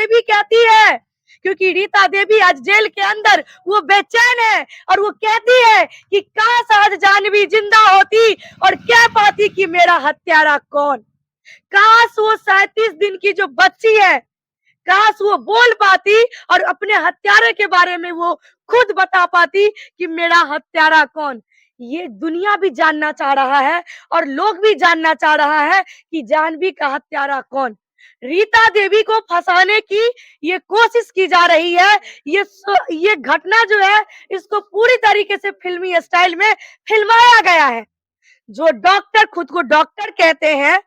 देवी कहती है, क्योंकि रीता देवी आज जेल के अंदर वो बेचैन है और वो कहती है कि काश आज जानवी जिंदा होती और कह पाती कि मेरा हत्यारा कौन। काश वो 37 दिन की जो बच्ची है, काश वो बोल पाती और अपने हत्यारे के बारे में वो खुद बता पाती कि मेरा हत्यारा कौन। ये दुनिया भी जानना चाह रहा है और लोग भी जानना चाह रहा है कि जानवी का हत्यारा कौन। रीता देवी को फंसाने की ये कोशिश की जा रही है। ये घटना जो है इसको पूरी तरीके से फिल्मी स्टाइल में फिल्माया गया है। जो डॉक्टर खुद को डॉक्टर कहते हैं,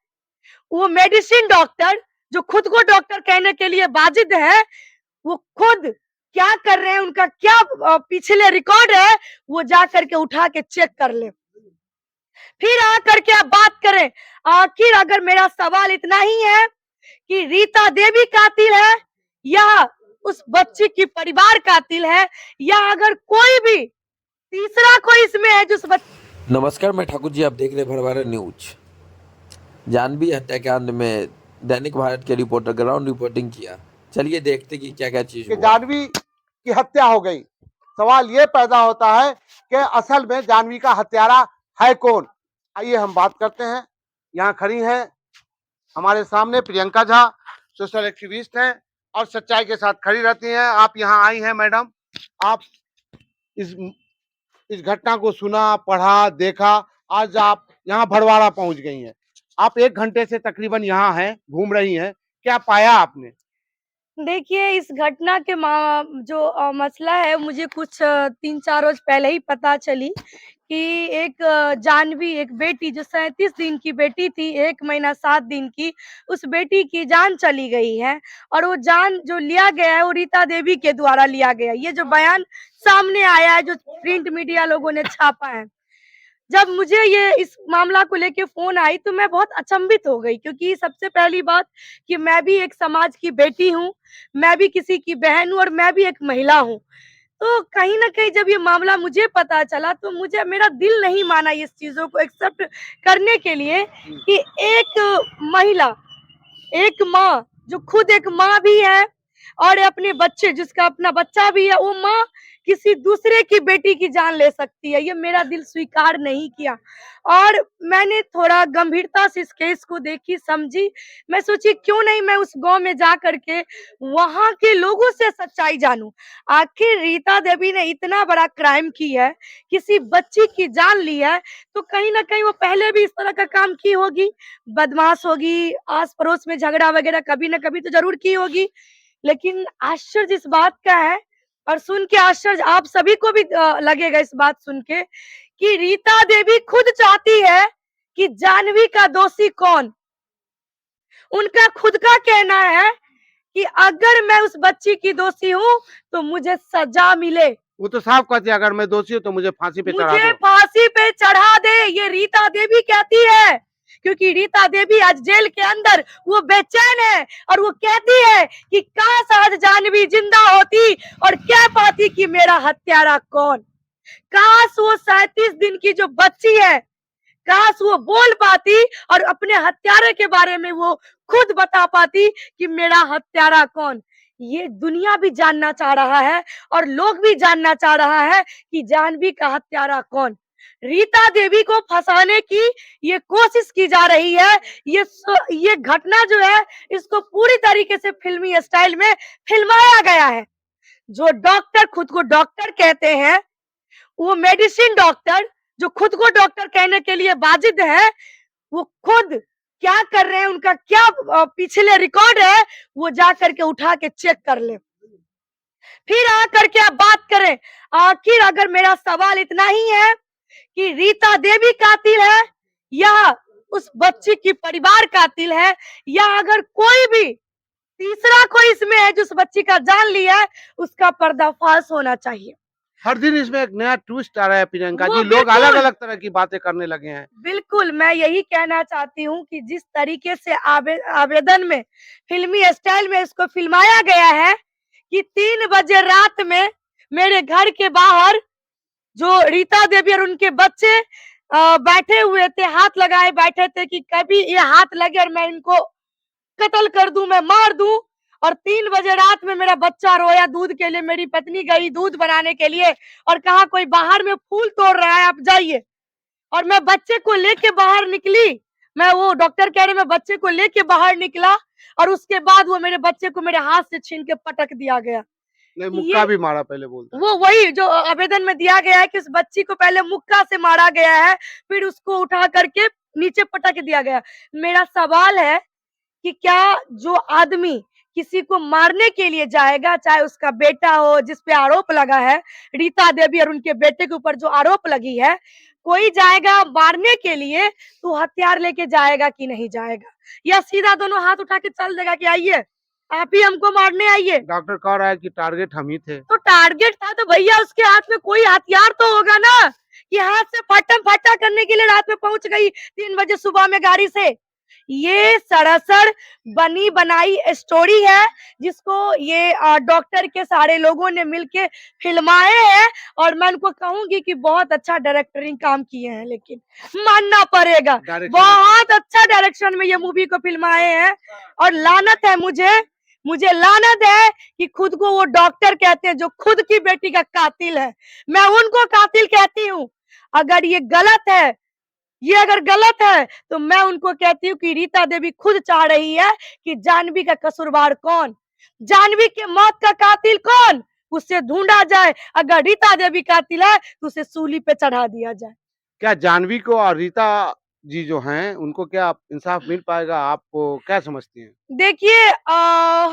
वो मेडिसिन डॉक्टर जो खुद को डॉक्टर कहने के लिए वाजिद है, वो खुद क्या कर रहे हैं, उनका क्या पिछले रिकॉर्ड है, वो जा करके उठा के चेक कर ले, फिर आकर के आप बात करें। आखिर अगर मेरा सवाल इतना ही है कि रीता देवी कातिल है या उस बच्ची की परिवार कातिल है, या अगर कोई भी तीसरा कोई इसमें है जो नमस्कार, मैं ठाकुर जी, आप देख रहे भरवारा न्यूज। जानवी हत्याकांड में दैनिक भारत के रिपोर्टर ग्राउंड रिपोर्टिंग किया। चलिए देखते कि क्या क्या चीज हुआ। जानवी की हत्या हो गई। सवाल ये पैदा होता है कि असल में जानवी का हत्यारा है कौन। आइए हम बात करते हैं। यहाँ खड़ी है हमारे सामने प्रियंका झा, सोशल एक्टिविस्ट हैं और सच्चाई के साथ खड़ी रहती हैं। आप यहाँ आई हैं मैडम, आप इस घटना को सुना, पढ़ा, देखा, आज आप यहाँ भरवाड़ा पहुंच गई हैं। आप 1 घंटे से तकरीबन यहाँ हैं, घूम रही हैं, क्या पाया आपने? देखिए, इस घटना के जो मसला है, मुझे कुछ 3-4 रोज पहले ही पता चली कि एक जानवी, एक बेटी जो 37 दिन की बेटी थी, 1 महीना 7 दिन की, उस बेटी की जान चली गई है और वो जान जो लिया गया है वो रीता देवी के द्वारा लिया गया है। ये जो बयान सामने आया है, जो प्रिंट मीडिया लोगों ने छापा है, जब मुझे ये इस मामला को लेके फोन आई तो मैं बहुत अचंभित हो गई, क्योंकि सबसे पहली बात कि मैं भी एक समाज की बेटी हूँ, मैं भी किसी की बहन हूँ और मैं भी एक महिला हूँ। तो कहीं न कहीं जब ये मामला मुझे पता चला तो मुझे, मेरा दिल नहीं माना इस चीज़ों को एक्सेप्ट करने के लिए कि एक महिला, एक माँ जो खुद एक माँ भी है और अपने बच्चे, जिसका अपना बच्चा भी है, वो माँ किसी दूसरे की बेटी की जान ले सकती है। ये मेरा दिल स्वीकार नहीं किया और मैंने थोड़ा गंभीरता से इस केस को देखी, समझी। मैं सोची क्यों नहीं मैं उस गांव में जा करके वहां के लोगों से सच्चाई जानूं। आखिर रीता देवी ने इतना बड़ा क्राइम की है, किसी बच्ची की जान ली है, तो कहीं ना कहीं वो पहले भी इस तरह का काम की होगी, बदमाश होगी, आस पड़ोस में झगड़ा वगैरह कभी ना कभी तो जरूर की होगी। लेकिन आश्चर्य इस बात का है, और सुन के आश्चर्य आप सभी को भी लगेगा इस बात सुन के, कि रीता देवी खुद चाहती है कि जानवी का दोषी कौन। उनका खुद का कहना है कि अगर मैं उस बच्ची की दोषी हूँ तो मुझे सजा मिले। वो तो साफ कहती है, अगर मैं दोषी हूँ तो मुझे फांसी पे चढ़ा दो। मुझे फांसी पे चढ़ा दे, ये रीता देवी कहती है, क्योंकि रीता देवी आज जेल के अंदर वो बेचैन है और वो कहती है कि काश आज जानवी जिंदा होती और कह पाती कि मेरा हत्यारा कौन। काश वो 37 दिन की जो बच्ची है, काश वो बोल पाती और अपने हत्यारे के बारे में वो खुद बता पाती कि मेरा हत्यारा कौन। ये दुनिया भी जानना चाह रहा है और लोग भी जानना चाह रहा है कि जानवी का हत्यारा कौन। रीता देवी को फंसाने की ये कोशिश की जा रही है। ये घटना जो है इसको पूरी तरीके से फिल्मी स्टाइल में फिल्माया गया है। जो डॉक्टर खुद को डॉक्टर कहते हैं, वो मेडिसिन डॉक्टर जो खुद को डॉक्टर कहने के लिए वाजिद है, वो खुद क्या कर रहे हैं, उनका क्या पिछले रिकॉर्ड है, वो जा करके उठा के चेक कर ले, फिर आकर के आप बात करें। आखिर अगर मेरा सवाल इतना ही है कि रीता देवी कातिल है या उस बच्ची की परिवार कातिल है, या अगर कोई भी तीसरा कोई इसमें है जो उस बच्ची का जान लिया है, उसका पर्दाफाश होना चाहिए। हर दिन इसमें एक नया ट्विस्ट आ रहा है प्रियंका जी, लोग अलग अलग तरह की बातें करने लगे हैं। बिल्कुल, मैं यही कहना चाहती हूँ कि जिस तरीके से आवेदन में फिल्मी स्टाइल में इसको फिल्माया गया है कि 3 बजे रात में मेरे घर के बाहर जो रीता देवी और उनके बच्चे बैठे हुए थे, हाथ लगाए बैठे थे कि कभी ये हाथ लगे और मैं इनको कत्ल कर दूं, मैं मार दूं, और 3 बजे रात में मेरा बच्चा रोया दूध के लिए, मेरी पत्नी गई दूध बनाने के लिए और कहा कोई बाहर में फूल तोड़ रहा है, आप जाइए। और मैं बच्चे को लेके बाहर निकली, मैं वो डॉक्टर कह रहे मैं बच्चे को लेके बाहर निकला और उसके बाद वो मेरे बच्चे को मेरे हाथ से छीन के पटक दिया गया। नहीं, मुक्का भी मारा पहले बोलता है। वो वही जो आवेदन में दिया गया है कि उस बच्ची को पहले मुक्का से मारा गया है, फिर उसको उठा करके नीचे पटक दिया गया। मेरा सवाल है कि क्या जो आदमी किसी को मारने के लिए जाएगा, चाहे उसका बेटा हो जिस पे आरोप लगा है, रीता देवी और उनके बेटे के ऊपर जो आरोप लगी है, कोई जाएगा मारने के लिए तो हथियार लेके जाएगा कि नहीं जाएगा, या सीधा दोनों हाथ उठा के चल देगा कि आइए आप ही हमको मारने आइए। डॉक्टर कह रहा है कि टारगेट हम ही थे। तो टारगेट था तो भैया उसके हाथ में कोई हथियार तो होगा ना, कि हाथ से फटम फटा करने के लिए रात में पहुंच गई 3 बजे सुबह में गाड़ी से। ये सरासर बनी बनाई स्टोरी है जिसको ये डॉक्टर के सारे लोगों ने मिलके फिल्माए हैं, और मैं उनको कहूंगी कि बहुत अच्छा डायरेक्टरिंग काम किए हैं, लेकिन मानना पड़ेगा बहुत अच्छा डायरेक्शन में ये मूवी को फिल्माए हैं। और लानत है मुझे लानत है कि खुद को वो डॉक्टर कहते हैं जो खुद की बेटी का कातिल है, मैं उनको कातिल कहती हूँ। अगर ये गलत है, ये अगर गलत है तो मैं उनको कहती हूँ कि रीता देवी खुद चाह रही है कि जाह्नवी का कसूरवार कौन, जाह्नवी के मौत का कातिल कौन, उससे ढूंढा जाए। अगर रीता देवी कातिल है तो उसे सूली पे चढ़ा दिया जाए। क्या जाह्नवी को और रीता जी जो हैं उनको क्या इंसाफ मिल पाएगा? आपको क्या समझती हैं? देखिए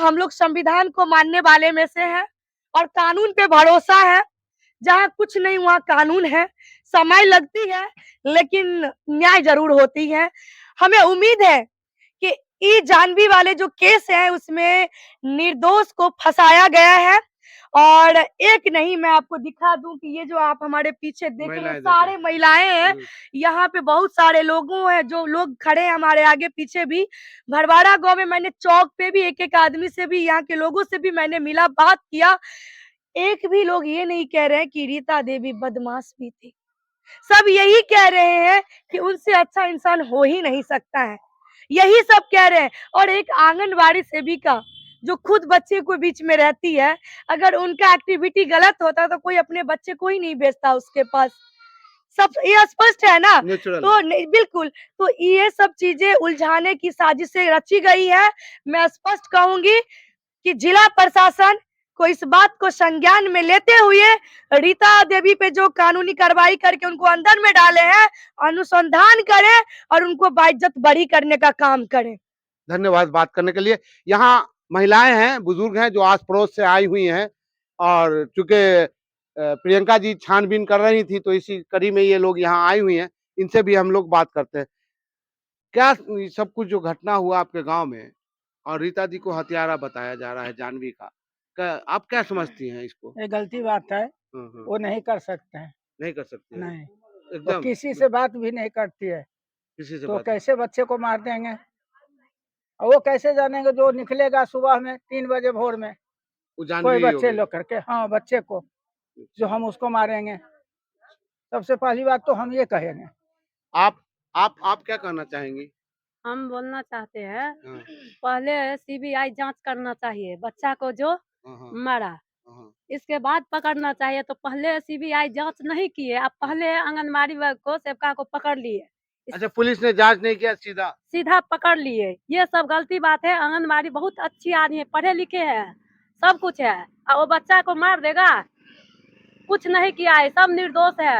हम लोग संविधान को मानने वाले में से हैं और कानून पे भरोसा है। जहाँ कुछ नहीं वहाँ कानून है, समय लगती है लेकिन न्याय जरूर होती है। हमें उम्मीद है कि ये जाह्नवी वाले जो केस है उसमें निर्दोष को फंसाया गया है। और एक नहीं, मैं आपको दिखा दूं कि ये जो आप हमारे पीछे देख रहे हैं सारे महिलाएं हैं, यहाँ पे बहुत सारे लोगों हैं जो लोग खड़े हैं हमारे आगे पीछे भी। भरवाड़ा गांव में मैंने चौक पे भी एक आदमी से भी, यहाँ के लोगों से भी मैंने मिला, बात किया। एक भी लोग ये नहीं कह रहे हैं कि रीता देवी बदमाश भी थी, सब यही कह रहे हैं कि उनसे अच्छा इंसान हो ही नहीं सकता है, यही सब कह रहे हैं। और एक आंगनबाड़ी सेविका जो खुद बच्चे को बीच में रहती है, अगर उनका एक्टिविटी गलत होता तो कोई अपने बच्चे को ही नहीं भेजता उसके पास, सब ये स्पष्ट है ना। तो बिल्कुल, तो ये सब चीजें उलझाने की साजिशें रची गई है। मैं स्पष्ट कहूंगी कि जिला प्रशासन को इस बात को संज्ञान में लेते हुए रीता देवी पे जो कानूनी कार्रवाई करके उनको अंदर में डाले हैं, अनुसंधान करें और उनको बाइज्जत बरी करने का काम करें। धन्यवाद बात करने के लिए। यहाँ महिलाएं हैं, बुजुर्ग हैं जो आस पड़ोस से आई हुई हैं, और चूंकि प्रियंका जी छानबीन कर रही थी तो इसी कड़ी में ये लोग यहाँ आई हुई हैं, इनसे भी हम लोग बात करते हैं। क्या सब कुछ जो घटना हुआ आपके गांव में और रीता जी को हत्यारा बताया जा रहा है जाह्नवी का, आप क्या समझती हैं इसको? ये गलती बात है, वो नहीं कर सकते हैं। नहीं कर सकते हैं। नहीं, एकदम तो किसी से बात भी नहीं करती है, किसी से तो बात कैसे बच्चे को मार देंगे? और वो कैसे जानेंगे जो निकलेगा सुबह में 3 बजे भोर में, वो कोई जाह्नवी बच्चे होगी। लोग करके, हाँ बच्चे को, जो हम उसको मारेंगे। सबसे पहली बात तो हम ये कहेंगे। आप क्या कहना चाहेंगी? हम बोलना चाहते हैं, हाँ, पहले सीबीआई जांच करना चाहिए बच्चा को जो हाँ, हाँ, मारा, हाँ। इसके बाद पकड़ना चाहिए। तो पहले सीबीआई जांच नहीं किए, आप पहले आंगनबाड़ी वर्ग को, सेवका को पकड़ लिए, अच्छा, पुलिस ने जांच नहीं किया, सीधा पकड़ लिए। ये सब गलती बात है। आंगनबाड़ी बहुत अच्छी आदमी है, पढ़े लिखे हैं, सब कुछ है, और वो बच्चा को मार देगा? कुछ नहीं किया है, सब निर्दोष है।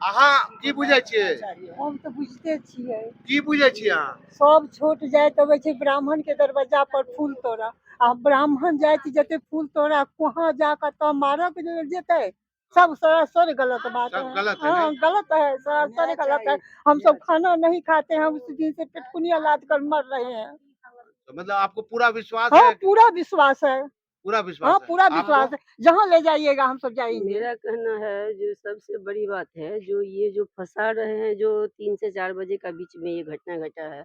अहाँ की बुझै छियै? हम तो बुझते छियै, की बुझै छी अहाँ? सब छोट जाइत अबै छै ब्राह्मण के दरवाजा पर फूल तोड़ा, आ ब्राह्मण जाइत जेते फूल तोड़ा कहाँ जाकर तो मारऽ के लेल जेतै, सब सरासर गलत बात सब है। गलत है, हाँ नहीं? गलत है, सरासर गलत है। हम सब खाना नहीं खाते हैं, उस दिन से पेटकुनिया लाद कर मर रहे हैं। तो मतलब आपको पूरा विश्वास हाँ है? पूरा विश्वास है, पूरा विश्वास हाँ है? पूरा आपको? विश्वास है, जहाँ ले जाइएगा हम सब जाएंगे। मेरा कहना है जो सबसे बड़ी बात है, जो ये जो फंसा रहे हैं, जो 3 से 4 बजे का बीच में ये घटना घटा है,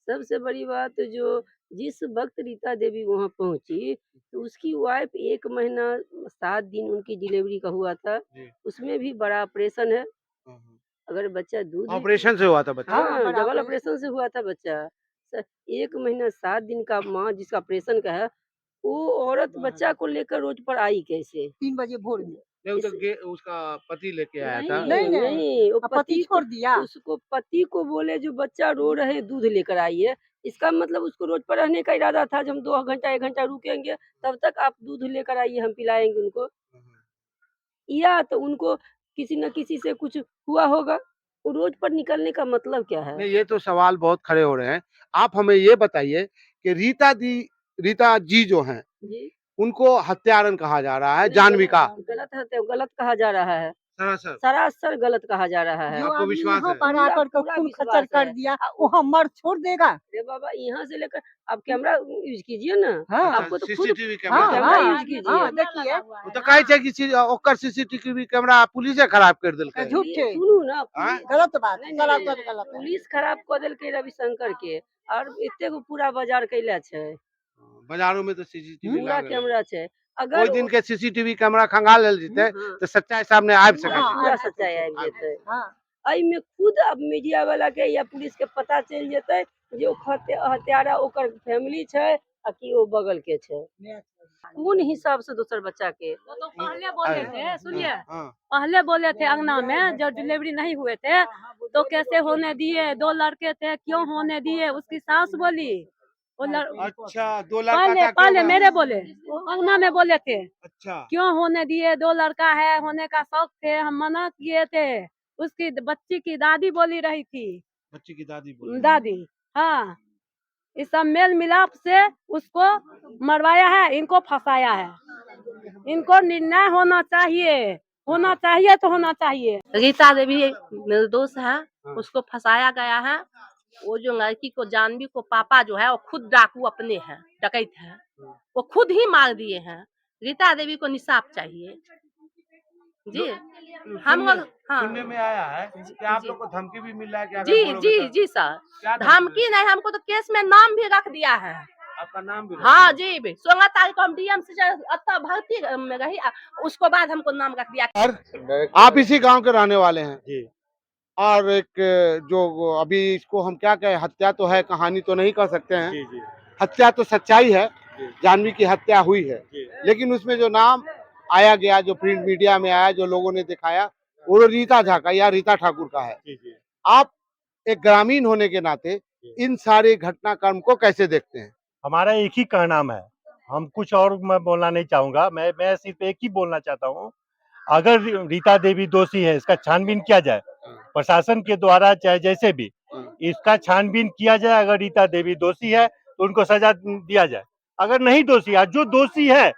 सबसे बड़ी बात जो जिस वक्त रीता देवी वहाँ पहुंची तो उसकी वाइफ 1 महीना 7 दिन उनकी डिलीवरी का हुआ था, जी। उसमें भी बड़ा ऑपरेशन है। अगर बच्चा दूध ऑपरेशन से हुआ था बच्चा? हाँ, बड़ा डबल ऑपरेशन। ऑपरेशन से हुआ था बच्चा। 1 महीना 7 दिन का माँ जिसका ऑपरेशन का है, वो औरत बच्चा को लेकर रोड पर आई कैसे? 3 बजे भोर में। नहीं वो तो इस- उसका पति लेके आया था। नहीं नहीं, नहीं, वो अब पति छोड़ दिया। उसको पति को बोले जो बच्चा रो रहे दूध लेकर आइए, इसका मतलब उसको रोड पर रहने का इरादा था, जब हम 2 घंटा 1 घंटा रुकेंगे तब तक आप दूध लेकर आइए, हम पिलाएंगे उनको। या तो उनको किसी न किसी से कुछ हुआ होगा। वो रोड पर निकलने का मतलब क्या है? नहीं ये तो सवाल बहुत खड़े हो रहे हैं। आप हमें ये बताइए कि रीता जी जो हैं जी उनको हत्यारन कहा जा रहा है, नहीं, जानवी का गलत है, तो गलत कहा जा रहा है, सरासर। सरासर गलत कहा जा रहा है। जो आपको आदमी विश्वास यहाँ है? पर पूरा आकर के पूरा खून विश्वास खच्चर कर है। दिया, वो वो हम मर छोड़ देगा? अरे बाबा यहाँ से लेकर आप कैमरा यूज कीजिए ना, हाँ। आपको तो खुद सीसीटीवी कैमरा हाँ, कैमरा हाँ, यूज कीजिए। हाँ, देखिए। वो तो कहे छे कि ओकर सीसीटीवी कैमरा पुलिसे खराब कर देलकै। झूठ ये छे। सुनू ना, हाँ? गलत बात, नहीं, सरासर गलत है। पुलिस खराब कऽ देलकै रविशंकर के, और एते गो पूरा बाजार कैले छै, बाजारों में तो सीसीटीवी पूरा लागल है। कैमरा छै। अगर कोई दिन के सीसीटीवी कैमरा खंगाल लेल जेतै हाँ, तो सच्चाई सामने आबि सकै हाँ, छै। पूरा आबि सच्चाई सकै आबि जेतै। हाँ। एहिमे खुद अब मीडिया वाला के या पुलिस के पता चल जेतै जे ओ हत्यारा ओकर फैमिली छै आ कि ओ बगल के छै। कौन हिसाब से दोसर बच्चा के? वो तो पहले बोले थे, सुनिए, हाँ। पहले बोले थे अंगना में जब डिलीवरी नहीं हुए थे तो कैसे होने दिए, 2 लड़के थे क्यों होने दिए, उसकी सास बोली। वो अच्छा 2 लड़का पहले था पहले क्यों? मेरे बोले, वो अंगना में बोले थे अच्छा क्यों होने दिए, 2 लड़का है, होने का शौक थे, हम मना किए थे। उसकी बच्ची की दादी बोली रही थी, बच्ची की दादी बोली। दादी, हाँ, इस सब मेल मिलाप से उसको मरवाया है, इनको फंसाया है। इनको निर्णय होना चाहिए, होना चाहिए तो होना चाहिए। रीता देवी निर्दोष है, उसको फंसाया गया है। वो जो लड़की को, जानवी को पापा जो है वो खुद डाकू अपने हैं, डकैत है, वो खुद ही मार दिए हैं। रीता देवी को इंसाफ चाहिए जी। हम लोग हाँ सुनने में आया है कि आप जी। लोग को धमकी भी मिल रहा है कि अगर जी बोलोगे जी तो- जी सर, क्या धमकी नहीं, हमको तो केस में नाम भी रख दिया है। आपका नाम भी हाँ जी, 16 तारीख को हम डीएम से अत्ता भर्ती में रही, उसको बाद हमको नाम रख दिया। आप इसी गांव के रहने वाले हैं जी। और एक जो अभी इसको हम क्या कहें, हत्या तो है, कहानी तो नहीं कह सकते हैं जी, जी। हत्या तो सच्चाई है, जानवी की हत्या हुई है, लेकिन उसमें जो नाम आया गया, जो प्रिंट मीडिया में आया, जो लोगों ने दिखाया, वो रीता झा का या रीता ठाकुर का है। आप एक ग्रामीण होने के नाते इन सारे घटनाक्रम को कैसे देखते हैं? हमारा एक ही कहना है, हम कुछ और मैं बोलना नहीं चाहूंगा, मैं सिर्फ एक ही बोलना चाहता हूँ, अगर रीता देवी दोषी है इसका छानबीन किया जाए, प्रशासन के द्वारा चाहे जैसे भी इसका छानबीन किया जाए। अगर रीता देवी दोषी है तो उनको सजा दिया जाए, अगर नहीं दोषी है, जो दोषी है,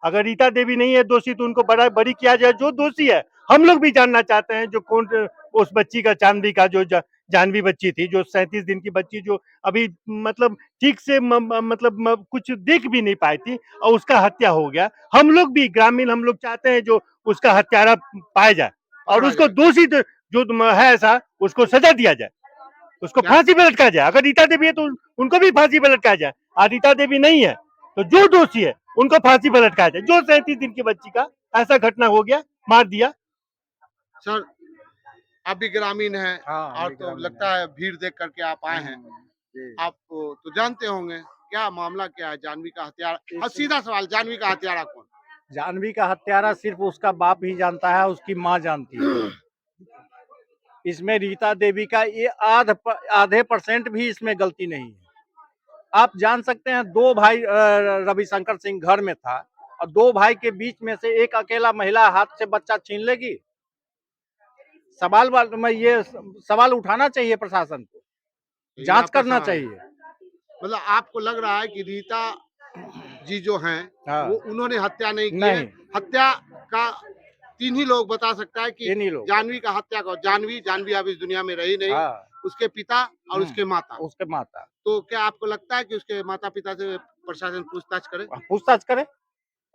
अगर रीता देवी नहीं है दोषी तो उनको बरी किया जाए। जो दोषी है, हम लोग भी जानना चाहते हैं जो कौन उस बच्ची का, जानवी का, जो जानवी बच्ची थी, जो 37 दिन की बच्ची, जो अभी मतलब ठीक से मतलब कुछ देख भी नहीं पाई थी और उसका हत्या हो गया। हम लोग भी ग्रामीण, हम लोग चाहते हैं जो उसका हत्यारा पाया जाए और उसको दोषी जो है ऐसा, उसको सजा दिया जाए, उसको फांसी पे लटकाया जाए। अगर रीता देवी है तो उनको भी फांसी पे लटकाया जाए, और रीता देवी नहीं है तो जो दोषी है उनको फांसी पे लटकाया जाए। जो 37 दिन की बच्ची का ऐसा घटना हो गया, मार दिया। सर आप भी ग्रामीण हैं, हाँ, और तो लगता है भीड़ देख करके आप आए हैं, आप तो जानते होंगे क्या मामला क्या है, जानवी का हत्यारा? और सीधा सवाल, जानवी का हत्यारा कौन? जानवी का हत्यारा सिर्फ उसका बाप ही जानता है, उसकी माँ जानती है। इसमें रीता देवी का ये आधे % भी इसमें गलती नहीं है। आप जान सकते हैं, 2 भाई रविशंकर सिंह घर में था और 2 भाई के बीच में से एक अकेला महिला हाथ से बच्चा छीन लेगी? ये सवाल उठाना चाहिए प्रशासन को, जांच करना चाहिए। मतलब आपको लग रहा है कि रीता जी जो हैं, हाँ। वो उन्होंने हत्या नहीं की नहीं। है? हत्या का 3 ही लोग बता सकता है कि 3 ही लोग। जानवी का हत्या का, जानवी अब इस दुनिया में रही नहीं, हाँ। उसके पिता और उसके माता। उसके माता। तो क्या आपको लगता है कि उसके माता पिता से प्रशासन पूछताछ करे? पूछताछ करे,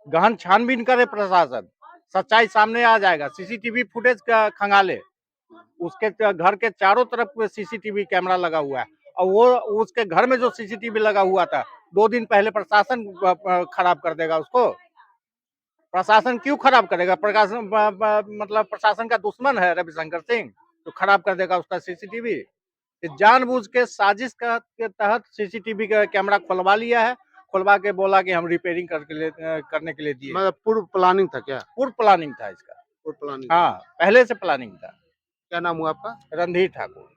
गहन छानबीन करे प्रशासन, सच्चाई सामने आ जाएगा। सीसीटीवी फुटेज का खंगाले, उसके घर के चारों तरफ सीसीटीवी कैमरा लगा हुआ है, और वो उसके घर में जो सीसीटीवी लगा हुआ था 2 दिन पहले, प्रशासन खराब कर देगा उसको? प्रशासन क्यों खराब करेगा? प्रशासन मतलब प्रशासन का दुश्मन है रविशंकर सिंह, तो खराब कर देगा उसका सीसीटीवी। जानबूझ के साजिश के तहत सीसीटीवी का कैमरा खुलवा लिया है, खुलवा के बोला कि हम रिपेयरिंग करने के लिए दिए। मतलब पूर्व प्लानिंग था क्या? पूर्व प्लानिंग था इसका। पूर्व प्लानिंग। हाँ, पहले से प्लानिंग था। क्या नाम हुआ आपका? रणधीर ठाकुर।